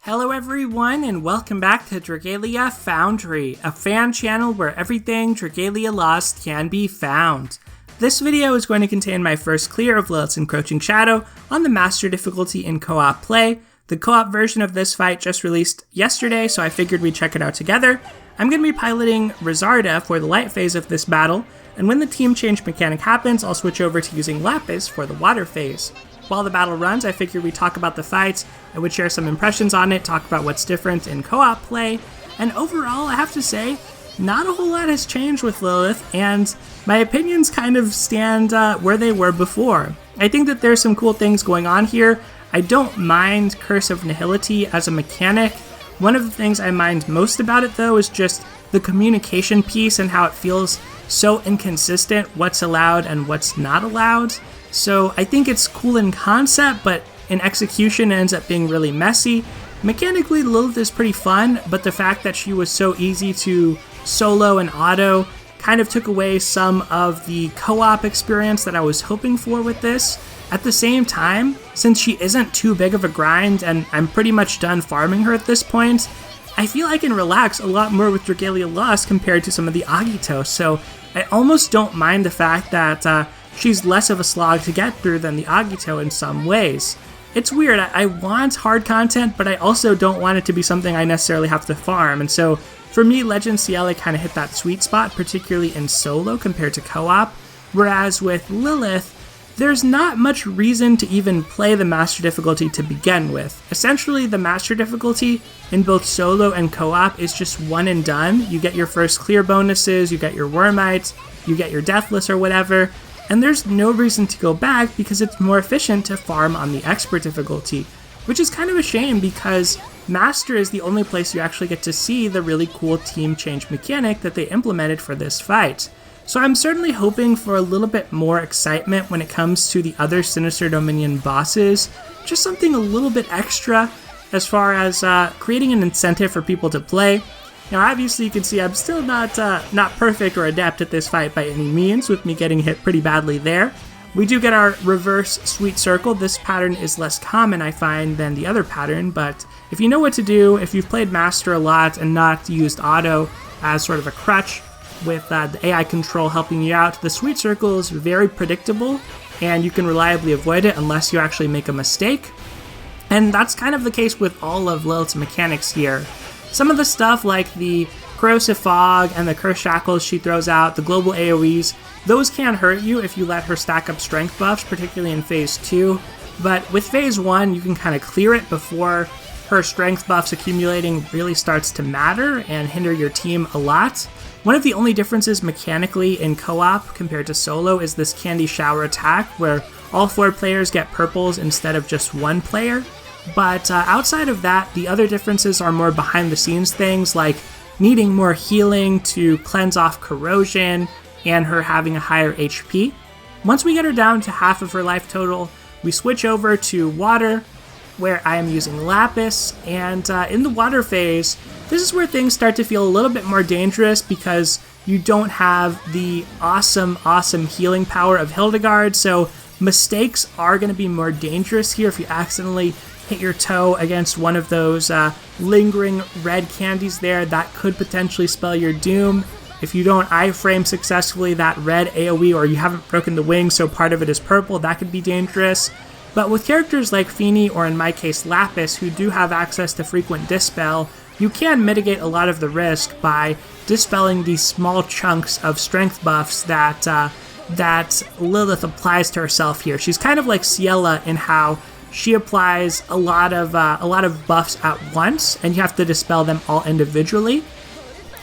Hello everyone and welcome back to Dragalia Foundry, a fan channel where everything Dragalia Lost can be found. This video is going to contain my first clear of Lilith's Encroaching Shadow on the Master difficulty in co-op play. The co-op version of this fight just released yesterday, so I figured we'd check it out together. I'm going to be piloting Rizarda for the light phase of this battle, and when the team change mechanic happens, I'll switch over to using Lapis for the water phase. While the battle runs, I figured we'd talk about the fights, I would share some impressions on it, talk about what's different in co-op play, and overall, I have to say, not a whole lot has changed with Lilith, and my opinions kind of stand where they were before. I think that there's some cool things going on here. I don't mind Curse of Nihility as a mechanic. One of the things I mind most about it, though, is just the communication piece and how it feels so inconsistent, what's allowed and what's not allowed. So I think it's cool in concept, but in execution it ends up being really messy. Mechanically, Lilith is pretty fun, but the fact that she was so easy to solo and auto kind of took away some of the co-op experience that I was hoping for with this. At the same time, since she isn't too big of a grind and I'm pretty much done farming her at this point, I feel I can relax a lot more with Dragalia Lost compared to some of the Agito, so I almost don't mind the fact that she's less of a slog to get through than the Agito in some ways. It's weird, I want hard content, but I also don't want it to be something I necessarily have to farm, and so for me, Legend Cielo kind of hit that sweet spot, particularly in solo compared to co-op, whereas with Lilith, there's not much reason to even play the Master difficulty to begin with. Essentially, the Master difficulty in both solo and co-op is just one and done. You get your first clear bonuses, you get your Wormites, you get your Deathless or whatever, and there's no reason to go back because it's more efficient to farm on the Expert difficulty, which is kind of a shame because Master is the only place you actually get to see the really cool team change mechanic that they implemented for this fight. So I'm certainly hoping for a little bit more excitement when it comes to the other Sinister Dominion bosses, just something a little bit extra as far as creating an incentive for people to play. Now obviously you can see I'm still not perfect or adept at this fight by any means, with me getting hit pretty badly there. We do get our reverse sweet circle. This pattern is less common, I find, than the other pattern, but if you know what to do, if you've played Master a lot and not used auto as sort of a crutch, with the AI control helping you out, the sweet circle is very predictable and you can reliably avoid it unless you actually make a mistake. And that's kind of the case with all of Lilith's mechanics here. Some of the stuff like the Corrosive Fog and the Curse Shackles she throws out, the global AoEs, those can hurt you if you let her stack up strength buffs, particularly in Phase 2. But with Phase 1, you can kind of clear it before her strength buffs accumulating really starts to matter and hinder your team a lot. One of the only differences mechanically in co-op compared to solo is this Candy Shower attack, where all 4 players get purples instead of just one player. But outside of that, the other differences are more behind the scenes things, like needing more healing to cleanse off corrosion and her having a higher HP. Once we get her down to half of her life total, we switch over to water, where I am using Lapis, and in the water phase, this is where things start to feel a little bit more dangerous because you don't have the awesome healing power of Hildegard, so mistakes are going to be more dangerous here if you accidentally hit your toe against one of those lingering red candies there. That could potentially spell your doom. If you don't iframe successfully that red AoE, or you haven't broken the wing so part of it is purple, that could be dangerous. But with characters like Feeny, or in my case Lapis, who do have access to frequent Dispel, you can mitigate a lot of the risk by dispelling these small chunks of strength buffs that Lilith applies to herself here. She's kind of like Ciela in how she applies a lot of buffs at once, and you have to dispel them all individually.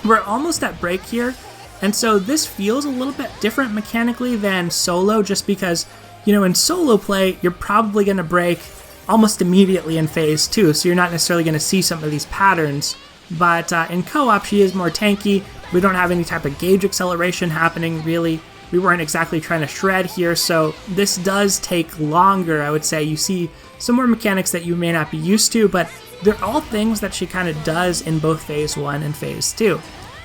We're almost at break here, and so this feels a little bit different mechanically than solo, just because, you know, in solo play, you're probably going to break almost immediately in Phase 2, so you're not necessarily going to see some of these patterns. But in co-op, she is more tanky. We don't have any type of gauge acceleration happening, really. We weren't exactly trying to shred here, so this does take longer, I would say. You see some more mechanics that you may not be used to, but they're all things that she kind of does in both Phase 1 and Phase 2.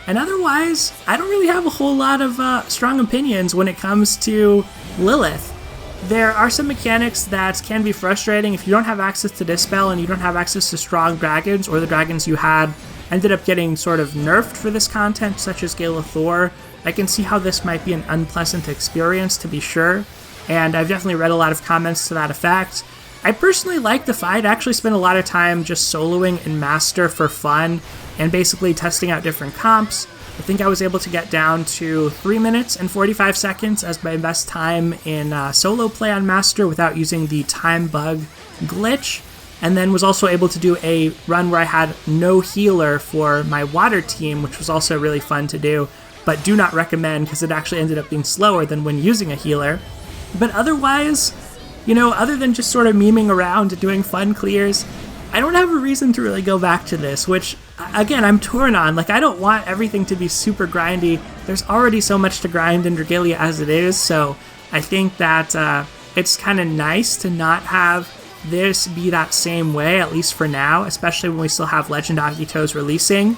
And otherwise, I don't really have a whole lot of strong opinions when it comes to Lilith. There are some mechanics that can be frustrating if you don't have access to this spell and you don't have access to strong dragons, or the dragons you had ended up getting sort of nerfed for this content, such as Gale of Thor. I can see how this might be an unpleasant experience, to be sure, and I've definitely read a lot of comments to that effect. I personally like the fight. I actually spent a lot of time just soloing in Master for fun and basically testing out different comps. I think I was able to get down to 3 minutes and 45 seconds as my best time in solo play on Master without using the time bug glitch, and then was also able to do a run where I had no healer for my water team, which was also really fun to do, but do not recommend because it actually ended up being slower than when using a healer. But otherwise, other than just sort of memeing around and doing fun clears, I don't have a reason to really go back to this, which, again, I'm torn on. Like, I don't want everything to be super grindy. There's already so much to grind in Dragalia as it is, so I think that it's kind of nice to not have this be that same way, at least for now, especially when we still have Legend Akitos releasing.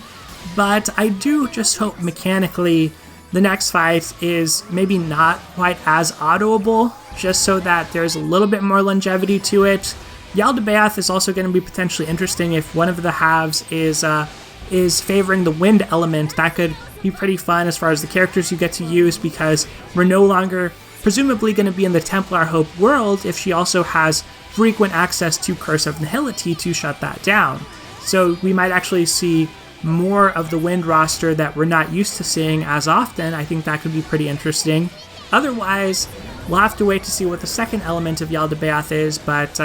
But I do just hope mechanically the next fight is maybe not quite as autoable, just so that there's a little bit more longevity to it. Yaldabaoth is also going to be potentially interesting if one of the halves is favoring the wind element. That could be pretty fun as far as the characters you get to use, because we're no longer presumably going to be in the Templar Hope world if she also has frequent access to Curse of Nihility to shut that down. So we might actually see more of the wind roster that we're not used to seeing as often. I think that could be pretty interesting. Otherwise, we'll have to wait to see what the second element of Yaldabaoth is, but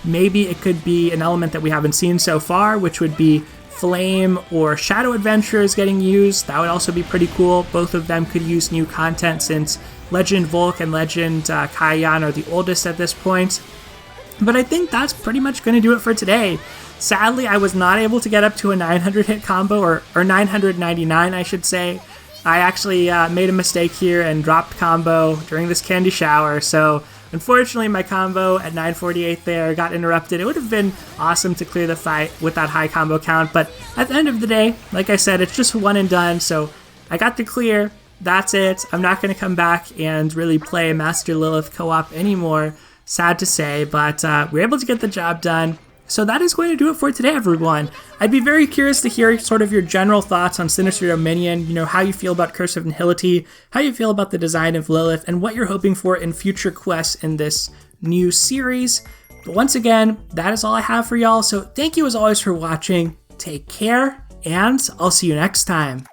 maybe it could be an element that we haven't seen so far, which would be Flame or Shadow Adventurers getting used. That would also be pretty cool. Both of them could use new content since Legend Volk and Legend Kaiyan are the oldest at this point. But I think that's pretty much going to do it for today. Sadly, I was not able to get up to a 900 hit combo, or 999 I should say. I actually made a mistake here and dropped combo during this candy shower, so unfortunately my combo at 948 there got interrupted. It would have been awesome to clear the fight with that high combo count, but at the end of the day, like I said, it's just one and done, so I got the clear. That's it. I'm not going to come back and really play Master Lilith co-op anymore, sad to say, but we were able to get the job done. So that is going to do it for today, everyone. I'd be very curious to hear sort of your general thoughts on Sinister Dominion, how you feel about Curse of Nihility, how you feel about the design of Lilith, and what you're hoping for in future quests in this new series. But once again, that is all I have for y'all, so thank you as always for watching, take care, and I'll see you next time.